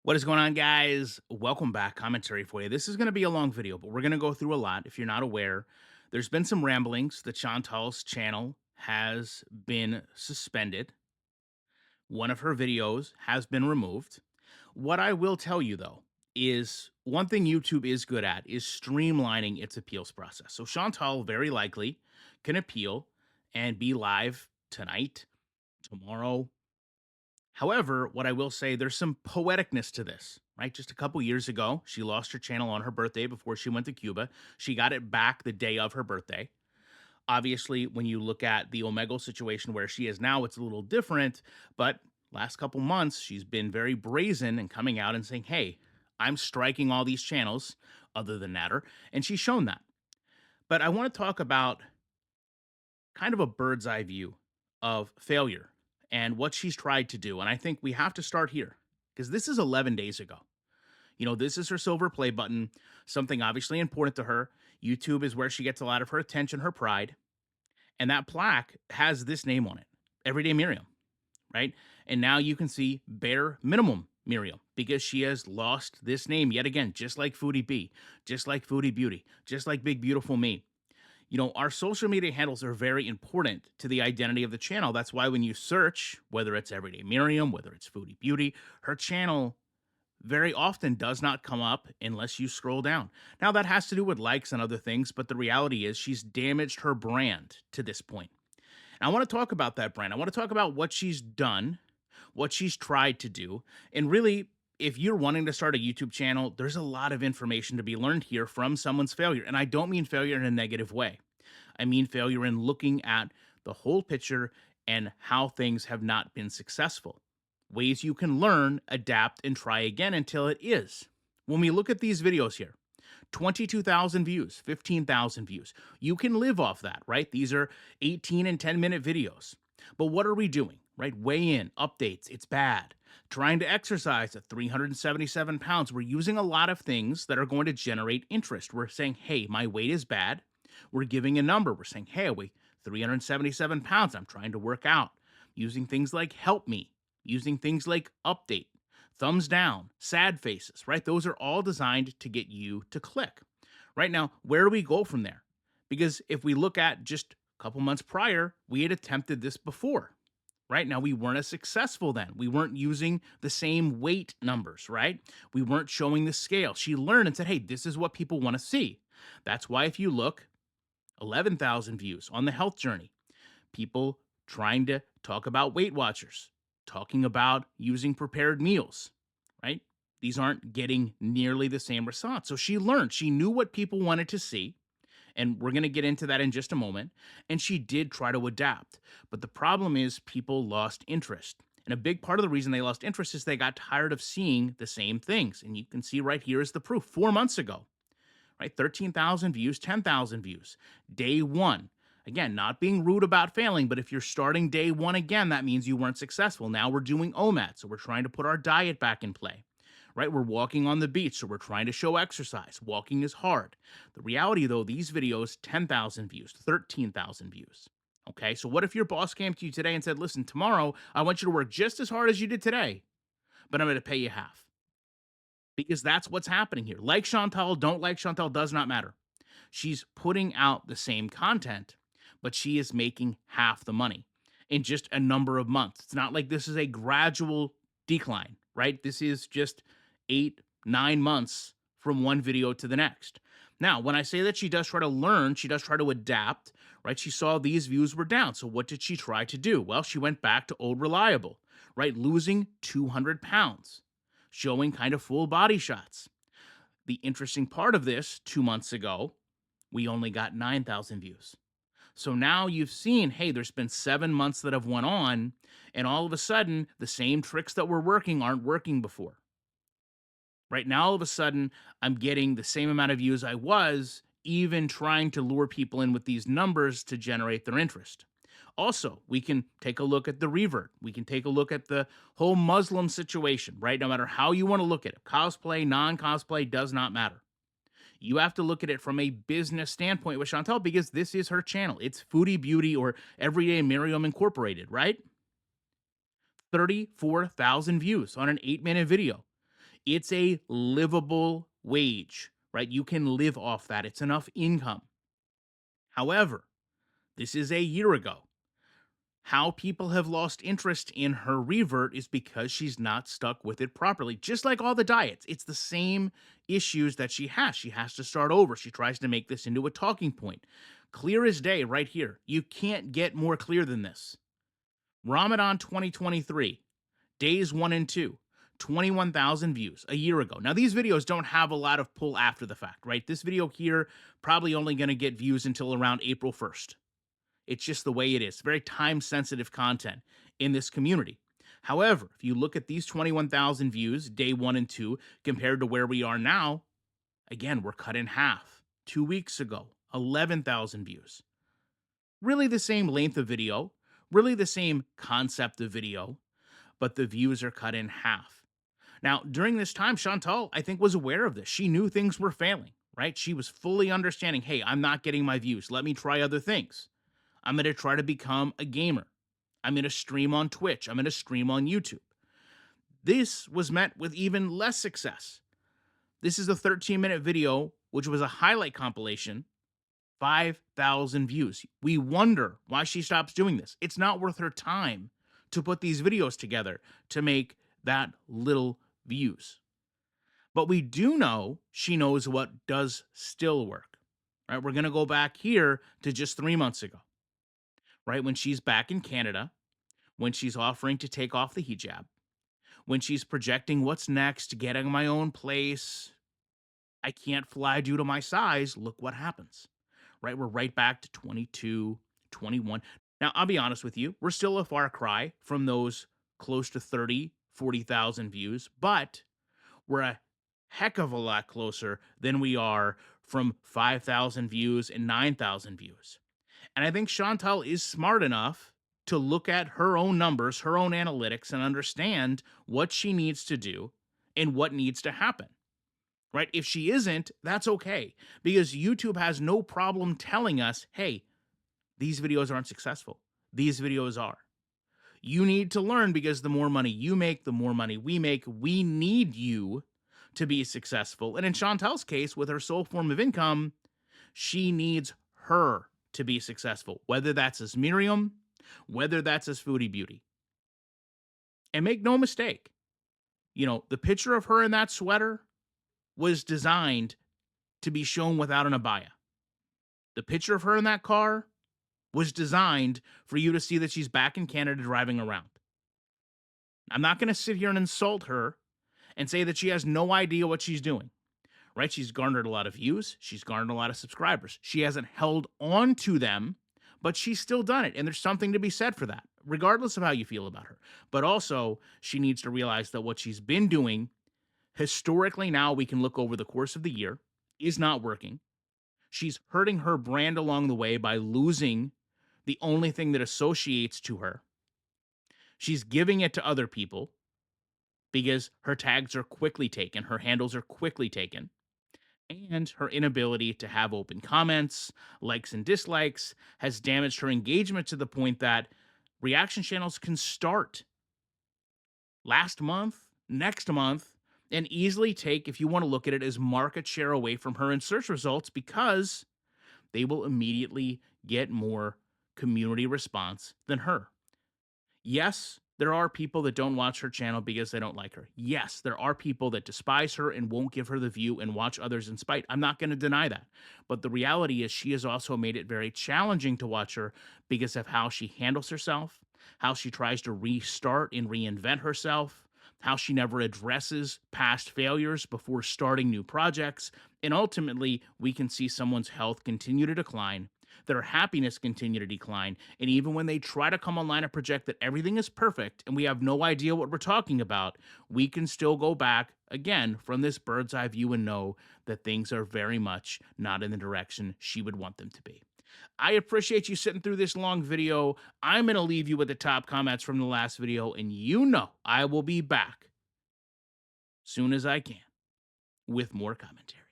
What is going on, guys? Welcome back. Commentary for you. This is going to be a long video, but we're going to go through a lot. If you're not aware, there's been some ramblings that Chantal's channel has been suspended. One of her videos has been removed. What I will tell you, though, is one thing YouTube is good at is streamlining its appeals process. So Chantal very likely can appeal and be live tonight, tomorrow. However, what I will say, there's some poeticness to this, right? Just a couple years ago, she lost her channel on her birthday before she went to Cuba. She got it back the day of her birthday. Obviously, when you look at the Omegle situation where she is now, it's a little different. But last couple months, she's been very brazen and coming out and saying, hey, I'm striking all these channels other than Natter. And she's shown that. But I want to talk about kind of a bird's eye view of failure and what she's tried to do. And I think we have to start here because this is 11 days ago. You know, this is her silver play button, something obviously important to her. YouTube is where she gets a lot of her attention, her pride. And that plaque has this name on it, Everyday Miriam, right? And now you can see bare minimum Miriam because she has lost this name yet again, just like Foodie B, just like Foodie Beauty, just like Big Beautiful Me. You know, our social media handles are very important to the identity of the channel. That's why when you search, whether it's Everyday Miriam, whether it's Foodie Beauty, her channel very often does not come up unless you scroll down. Now, that has to do with likes and other things, but the reality is she's damaged her brand to this point. And I want to talk about that brand. I want to talk about what she's done, what she's tried to do, and really, if you're wanting to start a YouTube channel, there's a lot of information to be learned here from someone's failure. And I don't mean failure in a negative way. I mean failure in looking at the whole picture and how things have not been successful. Ways you can learn, adapt, and try again until it is. When we look at these videos here, 22,000 views, 15,000 views. You can live off that, right? These are 18 and 10-minute videos. But what are we doing, right? Weigh in, updates, it's bad. Trying to exercise at 377 pounds. We're using a lot of things that are going to generate interest. We're saying, hey, my weight is bad. We're giving a number. We're saying, hey, I weigh 377 pounds. I'm trying to work out. Using things like help me, using things like update, thumbs down, sad faces, right? Those are all designed to get you to click. Right now, where do we go from there? Because if we look at just a couple months prior, we had attempted this before. Right now, we weren't as successful then. We weren't using the same weight numbers, right? We weren't showing the scale. She learned and said, hey, this is what people want to see. That's why if you look, 11,000 views on the health journey, people trying to talk about Weight Watchers, talking about using prepared meals, right? These aren't getting nearly the same response. So she learned, she knew what people wanted to see. And we're going to get into that in just a moment. And she did try to adapt. But the problem is people lost interest. And a big part of the reason they lost interest is they got tired of seeing the same things. And you can see right here is the proof. 4 months ago, right? 13,000 views, 10,000 views. Day one. Again, not being rude about failing, but if you're starting day one again, that means you weren't successful. Now we're doing OMAD, so we're trying to put our diet back in play, right? We're walking on the beach, so we're trying to show exercise. Walking is hard. The reality, though, these videos, 10,000 views, 13,000 views. Okay, so what if your boss came to you today and said, listen, tomorrow, I want you to work just as hard as you did today, but I'm going to pay you half? Because that's what's happening here. Like Chantal, don't like Chantal, does not matter. She's putting out the same content, but she is making half the money in just a number of months. It's not like this is a gradual decline, right? This is just 8, 9 months from one video to the next. Now, when I say that she does try to learn, she does try to adapt, right? She saw these views were down. So what did she try to do? Well, she went back to old reliable, right? Losing 200 pounds, showing kind of full body shots. The interesting part of this, 2 months ago, we only got 9,000 views. So now you've seen, hey, there's been 7 months that have went on, and all of a sudden, the same tricks that were working aren't working before. Right now, all of a sudden, I'm getting the same amount of views I was, even trying to lure people in with these numbers to generate their interest. Also, we can take a look at the Revert. We can take a look at the whole Muslim situation, right? No matter how you want to look at it, cosplay, non-cosplay, does not matter. You have to look at it from a business standpoint with Chantal because this is her channel. It's Foodie Beauty or Everyday Miriam Incorporated, right? 34,000 views on an 8-minute video. It's a livable wage, right? You can live off that. It's enough income. However, this is a year ago. How people have lost interest in her revert is because she's not stuck with it properly. Just like all the diets, it's the same issues that she has. She has to start over. She tries to make this into a talking point. Clear as day, right here. You can't get more clear than this. Ramadan 2023, days 1 and 2, 21,000 views a year ago. Now, these videos don't have a lot of pull after the fact, right? This video here probably only going to get views until around April 1st. It's just the way it is. Very time sensitive content in this community. However, if you look at these 21,000 views, day 1 and 2, compared to where we are now, again, we're cut in half. 2 weeks ago, 11,000 views. Really the same length of video, really the same concept of video, but the views are cut in half. Now, during this time, Chantal, I think, was aware of this. She knew things were failing, right? She was fully understanding, hey, I'm not getting my views. Let me try other things. I'm going to try to become a gamer. I'm going to stream on Twitch. I'm going to stream on YouTube. This was met with even less success. This is a 13-minute video, which was a highlight compilation, 5,000 views. We wonder why she stops doing this. It's not worth her time to put these videos together to make that little views. But we do know she knows what does still work, right? We're going to go back here to just 3 months ago, right? When she's back in Canada, when she's offering to take off the hijab, when she's projecting what's next, getting my own place. I can't fly due to my size. Look what happens, right? We're right back to 22, 21. Now, I'll be honest with you. We're still a far cry from those close to 30, 40,000 views, but we're a heck of a lot closer than we are from 5,000 views and 9,000 views. And I think Chantal is smart enough to look at her own numbers, her own analytics, and understand what she needs to do and what needs to happen, right? If she isn't, that's okay, because YouTube has no problem telling us, hey, these videos aren't successful. These videos are. You need to learn, because the more money you make, the more money we make. We need you to be successful. And in Chantal's case, with her sole form of income, she needs her to be successful, whether that's as Miriam, whether that's as Foodie Beauty. And make no mistake, the picture of her in that sweater was designed to be shown without an abaya. The picture of her in that car was designed for you to see that she's back in Canada driving around. I'm not going to sit here and insult her and say that she has no idea what she's doing, right? She's garnered a lot of views. She's garnered a lot of subscribers. She hasn't held on to them, but she's still done it. And there's something to be said for that, regardless of how you feel about her. But also, she needs to realize that what she's been doing, historically, now we can look over the course of the year, is not working. She's hurting her brand along the way by losing the only thing that associates to her. She's giving it to other people because her tags are quickly taken, her handles are quickly taken. And her inability to have open comments, likes and dislikes has damaged her engagement to the point that reaction channels can start last month, next month, and easily take, if you want to look at it, as market share away from her in search results, because they will immediately get more community response than her. Yes, there are people that don't watch her channel because they don't like her. Yes, there are people that despise her and won't give her the view and watch others in spite. I'm not going to deny that. But the reality is she has also made it very challenging to watch her because of how she handles herself, how she tries to restart and reinvent herself, how she never addresses past failures before starting new projects. And ultimately, we can see someone's health continue to decline, their happiness continue to decline, and even when they try to come online and project that everything is perfect and we have no idea what we're talking about, we can still go back again from this bird's eye view and know that things are very much not in the direction she would want them to be. I appreciate you sitting through this long video. I'm going to leave you with the top comments from the last video, and I will be back soon as I can with more commentary.